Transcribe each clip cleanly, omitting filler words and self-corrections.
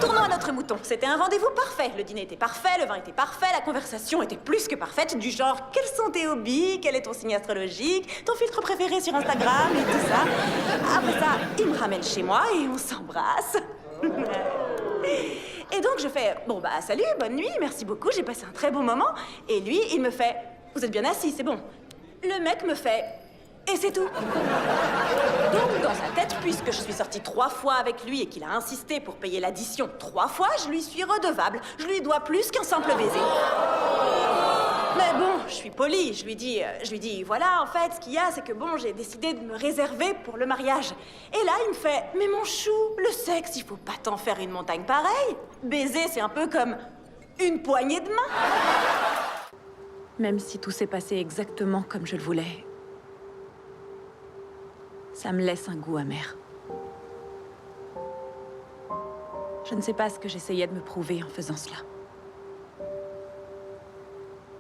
retournons à notre mouton. C'était un rendez-vous parfait. Le dîner était parfait, le vin était parfait, la conversation était plus que parfaite, du genre « Quels sont tes hobbies? Quel est ton signe astrologique? Ton filtre préféré sur Instagram? » et tout ça. Après ça, il me ramène chez moi et on s'embrasse. Et donc je fais « Bon bah salut, bonne nuit, merci beaucoup, j'ai passé un très bon moment. » Et lui, il me fait « Vous êtes bien assis, c'est bon. » Le mec me fait « Et c'est tout. » Donc dans sa tête, puisque je suis sortie 3 fois avec lui et qu'il a insisté pour payer l'addition 3 fois, je lui suis redevable. Je lui dois plus qu'un simple baiser. Mais bon, je suis polie, je lui dis, voilà, en fait, ce qu'il y a, c'est que bon, j'ai décidé de me réserver pour le mariage. Et là, il me fait, mais mon chou, le sexe, il faut pas t'en faire une montagne pareille. Baiser, c'est un peu comme une poignée de main. Même si tout s'est passé exactement comme je le voulais, ça me laisse un goût amer. Je ne sais pas ce que j'essayais de me prouver en faisant cela.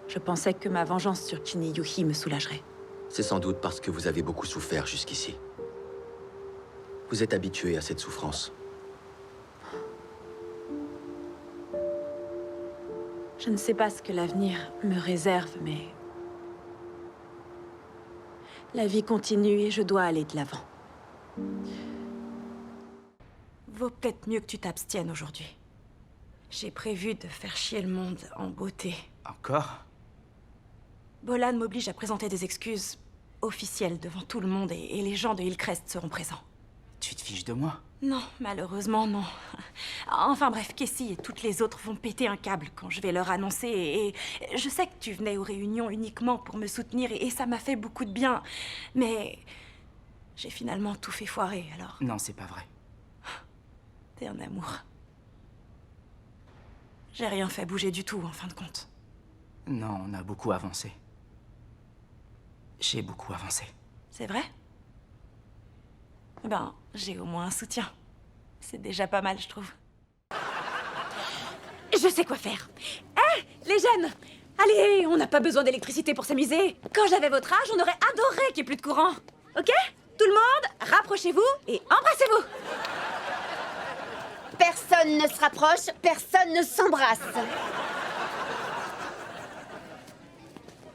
Je pensais que ma vengeance sur Chin Yuhi me soulagerait. C'est sans doute parce que vous avez beaucoup souffert jusqu'ici. Vous êtes habitué à cette souffrance. Je ne sais pas ce que l'avenir me réserve, mais... la vie continue et je dois aller de l'avant. Vaut peut-être mieux que tu t'abstiennes aujourd'hui. J'ai prévu de faire chier le monde en beauté. Encore? Bolan m'oblige à présenter des excuses officielles devant tout le monde et les gens de Hillcrest seront présents. Tu te fiches de moi? Non, malheureusement, non. Enfin bref, Cassie et toutes les autres vont péter un câble quand je vais leur annoncer et je sais que tu venais aux réunions uniquement pour me soutenir et ça m'a fait beaucoup de bien. Mais j'ai finalement tout fait foirer, alors... Non, c'est pas vrai. T'es un amour. J'ai rien fait bouger du tout, en fin de compte. Non, on a beaucoup avancé. J'ai beaucoup avancé. C'est vrai? Ben, j'ai au moins un soutien. C'est déjà pas mal, je trouve. Je sais quoi faire. Hé, les jeunes! Allez, on n'a pas besoin d'électricité pour s'amuser. Quand j'avais votre âge, on aurait adoré qu'il n'y ait plus de courant. Ok? Tout le monde, rapprochez-vous et embrassez-vous. Personne ne se rapproche, personne ne s'embrasse.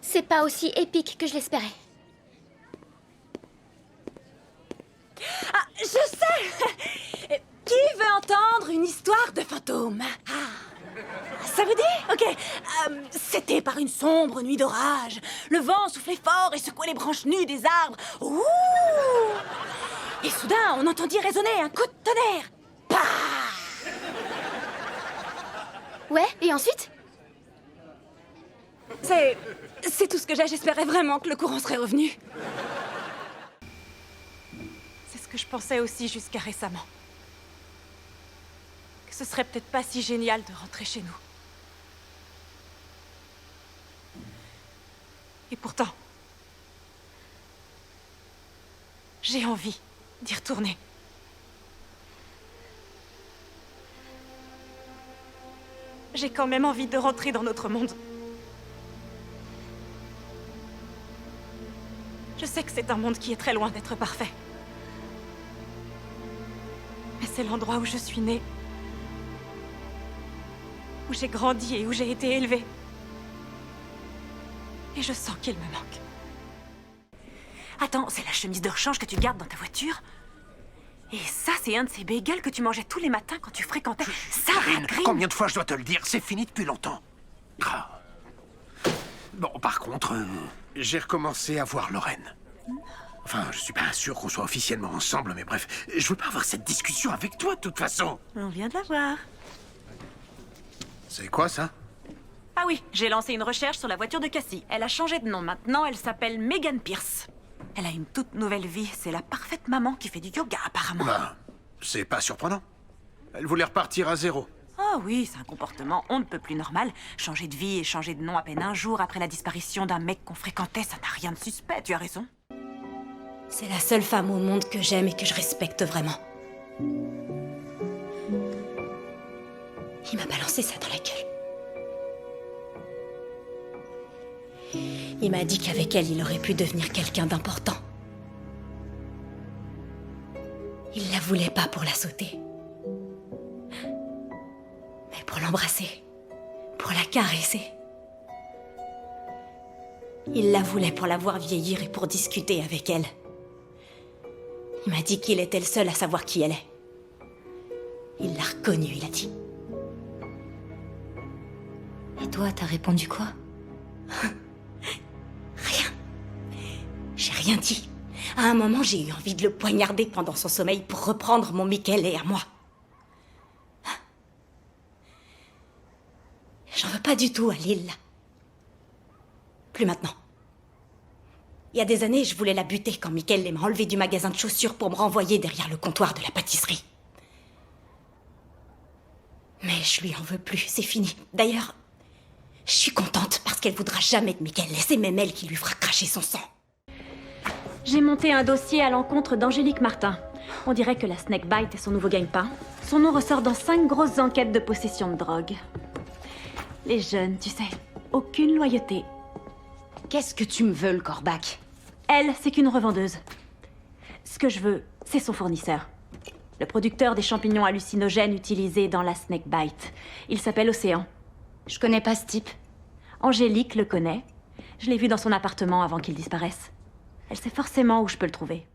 C'est pas aussi épique que je l'espérais. Ah, je sais! Qui veut entendre une histoire de fantôme? Ah. Ça vous dit? Ok. C'était par une sombre nuit d'orage. Le vent soufflait fort et secouait les branches nues des arbres. Ouh! Et soudain, on entendit résonner un coup de tonnerre. Pah! Ouais, et ensuite? C'est tout ce que j'ai. J'espérais vraiment que le courant serait revenu. C'est ce que je pensais aussi jusqu'à récemment. Que ce serait peut-être pas si génial de rentrer chez nous. Et pourtant, j'ai envie d'y retourner. J'ai quand même envie de rentrer dans notre monde. Je sais que c'est un monde qui est très loin d'être parfait. Mais c'est l'endroit où je suis née. Où j'ai grandi et où j'ai été élevée. Et je sens qu'il me manque. Attends, c'est la chemise de rechange que tu gardes dans ta voiture? Et ça, c'est un de ces bagels que tu mangeais tous les matins quand tu fréquentais Sarah Green. Combien de fois je dois te le dire? C'est fini depuis longtemps. Ah. Bon, par contre, j'ai recommencé à voir Lorraine. Enfin, je suis pas sûr qu'on soit officiellement ensemble, mais bref, je veux pas avoir cette discussion avec toi de toute façon. On vient de la voir. C'est quoi ça? Ah oui, j'ai lancé une recherche sur la voiture de Cassie. Elle a changé de nom maintenant, elle s'appelle Megan Pierce. Elle a une toute nouvelle vie, c'est la parfaite maman qui fait du yoga apparemment. Bah, c'est pas surprenant. Elle voulait repartir à zéro. Ah oui, c'est un comportement on ne peut plus normal. Changer de vie et changer de nom à peine un jour après la disparition d'un mec qu'on fréquentait, ça n'a rien de suspect, tu as raison. C'est la seule femme au monde que j'aime et que je respecte vraiment. Il m'a balancé ça dans la gueule. Il m'a dit qu'avec elle, il aurait pu devenir quelqu'un d'important. Il la voulait pas pour la sauter. pour l'embrasser, pour la caresser. Il la voulait pour la voir vieillir et pour discuter avec elle. Il m'a dit qu'il était le seul à savoir qui elle est. Il l'a reconnue, il a dit. Et toi, t'as répondu quoi? Rien. J'ai rien dit. À un moment, j'ai eu envie de le poignarder pendant son sommeil pour reprendre mon Michael à moi. J'en veux pas du tout à Lille. Plus maintenant. Il y a des années, je voulais la buter quand Michael m'a enlevé du magasin de chaussures pour me renvoyer derrière le comptoir de la pâtisserie. Mais je lui en veux plus, c'est fini. D'ailleurs, je suis contente parce qu'elle voudra jamais de Michael. C'est même elle qui lui fera cracher son sang. J'ai monté un dossier à l'encontre d'Angélique Martin. On dirait que la Snakebite est son nouveau gagne-pain. Son nom ressort dans 5 grosses enquêtes de possession de drogue. Les jeunes, tu sais, aucune loyauté. Qu'est-ce que tu me veux, le Corbac? Elle, c'est qu'une revendeuse. Ce que je veux, c'est son fournisseur. Le producteur des champignons hallucinogènes utilisés dans la Snakebite. Il s'appelle Océan. Je connais pas ce type. Angélique le connaît. Je l'ai vu dans son appartement avant qu'il disparaisse. Elle sait forcément où je peux le trouver.